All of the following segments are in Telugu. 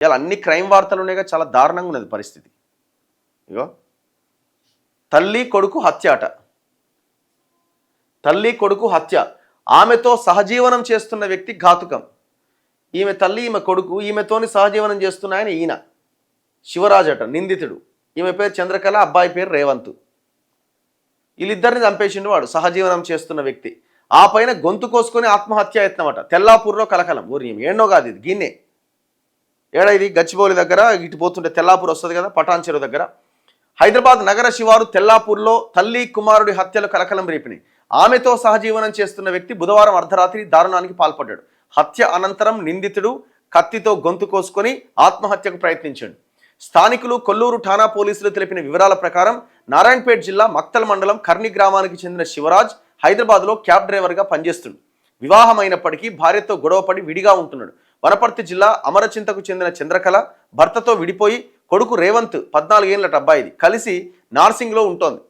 ఇలా అన్ని క్రైమ్ వార్తలు ఉన్నాయిగా, చాలా దారుణంగా ఉన్నది పరిస్థితి. ఇగో తల్లి కొడుకు హత్య అట. తల్లి కొడుకు హత్య. ఆమెతో సహజీవనం చేస్తున్న వ్యక్తి ఘాతుకం. ఈమె తల్లి, ఈమె కొడుకు, ఈమెతోని సహజీవనం చేస్తున్న ఆయన ఈయన శివరాజ్ అట నిందితుడు. ఈమె పేరు చంద్రకళ, అబ్బాయి పేరు రేవంత్. వీళ్ళిద్దరిని చంపేసిండు వాడు, సహజీవనం చేస్తున్న వ్యక్తి. ఆ పైన గొంతు కోసుకొని ఆత్మహత్యాయత్నం అట. తెల్లాపూర్లో కలకలం. ఊరి ఏడో కాదు ఇది, గిన్నే ఏడా ఇది గచ్చిబౌలి దగ్గర ఇటు పోతుంటే తెల్లాపూర్ వస్తుంది కదా, పటాన్ చెరువు దగ్గర. హైదరాబాద్ నగర శివారు తెల్లాపూర్లో తల్లి కుమారుడి హత్యలు కలకలం రేపినాయి. ఆమెతో సహజీవనం చేస్తున్న వ్యక్తి బుధవారం అర్ధరాత్రి దారుణానికి పాల్పడ్డాడు. హత్య అనంతరం నిందితుడు కత్తితో గొంతు కోసుకొని ఆత్మహత్యకు ప్రయత్నించాడు. స్థానికులు, కొల్లూరు ఠాణా పోలీసులు తెలిపిన వివరాల ప్రకారం నారాయణపేట జిల్లా మక్తల్ మండలం కర్ని గ్రామానికి చెందిన శివరాజ్ హైదరాబాద్లో క్యాబ్ డ్రైవర్గా పనిచేస్తున్నాడు. వివాహమైనప్పటికీ భార్యతో గొడవపడి విడిగా ఉంటున్నాడు. వనపర్తి జిల్లా అమరచింతకు చెందిన చంద్రకళ భర్తతో విడిపోయి కొడుకు రేవంత్ 14 ఏళ్ల అబ్బాయిది కలిసి నార్సింగ్లో ఉంటోంది.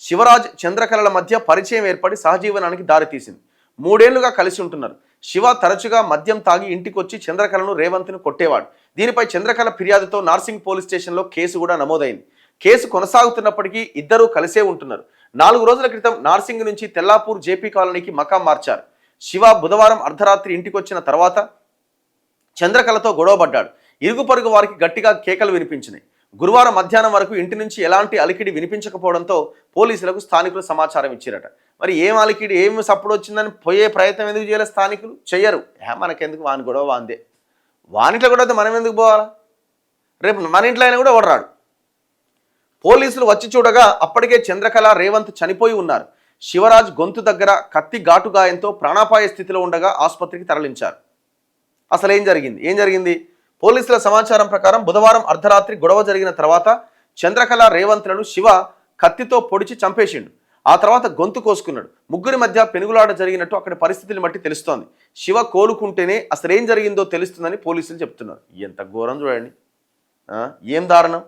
శివరాజ్ చంద్రకళల మధ్య పరిచయం ఏర్పడి సహజీవనానికి దారితీసింది. 3 ఏళ్లుగా కలిసి ఉంటున్నారు. శివ తరచుగా మద్యం తాగి ఇంటికొచ్చి చంద్రకళను, రేవంత్ను కొట్టేవాడు. దీనిపై చంద్రకళ ఫిర్యాదుతో నార్సింగ్ పోలీస్ స్టేషన్లో కేసు కూడా నమోదైంది. కేసు కొనసాగుతున్నప్పటికీ ఇద్దరూ కలిసే ఉంటున్నారు. 4 రోజుల క్రితం నార్సింగ్ నుంచి తెల్లాపూర్ జేపీ కాలనీకి మకాం మార్చారు. శివ బుధవారం అర్ధరాత్రి ఇంటికొచ్చిన తర్వాత చంద్రకళతో గొడవపడ్డాడు. ఇరుగు పొరుగు వారికి గట్టిగా కేకలు వినిపించినాయి. గురువారం మధ్యాహ్నం వరకు ఇంటి నుంచి ఎలాంటి అలికిడి వినిపించకపోవడంతో పోలీసులకు స్థానికులు సమాచారం ఇచ్చారట. మరి ఏం అలికిడి, ఏం సప్పుడు వచ్చిందని పోయే ప్రయత్నం ఎందుకు చేయలేదు స్థానికులు? చెయ్యరు. మనకెందుకు, వాని గొడవ వాందే, వానిట్లో కూడా మనం ఎందుకు పోవాలా, రేపు మన ఇంట్లో అయినా కూడా ఓడరాడు. పోలీసులు వచ్చి చూడగా అప్పటికే చంద్రకళ, రేవంత్ చనిపోయి ఉన్నారు. శివరాజ్ గొంతు దగ్గర కత్తి ఘాటు గాయంతో ప్రాణాపాయ స్థితిలో ఉండగా ఆసుపత్రికి తరలించారు. అసలు ఏం జరిగింది? పోలీసుల సమాచారం ప్రకారం బుధవారం అర్ధరాత్రి గొడవ జరిగిన తర్వాత చంద్రకళ, రేవంత్లను శివ కత్తితో పొడిచి చంపేసిండు. ఆ తర్వాత గొంతు కోసుకున్నాడు. ముగ్గురి మధ్య పెనుగులాట జరిగినట్టు అక్కడి పరిస్థితిని బట్టి తెలుస్తోంది. శివ కోలుకుంటేనే అసలు ఏం జరిగిందో తెలుస్తుందని పోలీసులు చెప్తున్నారు. ఎంత ఘోరం చూడండి, ఏం దారుణం.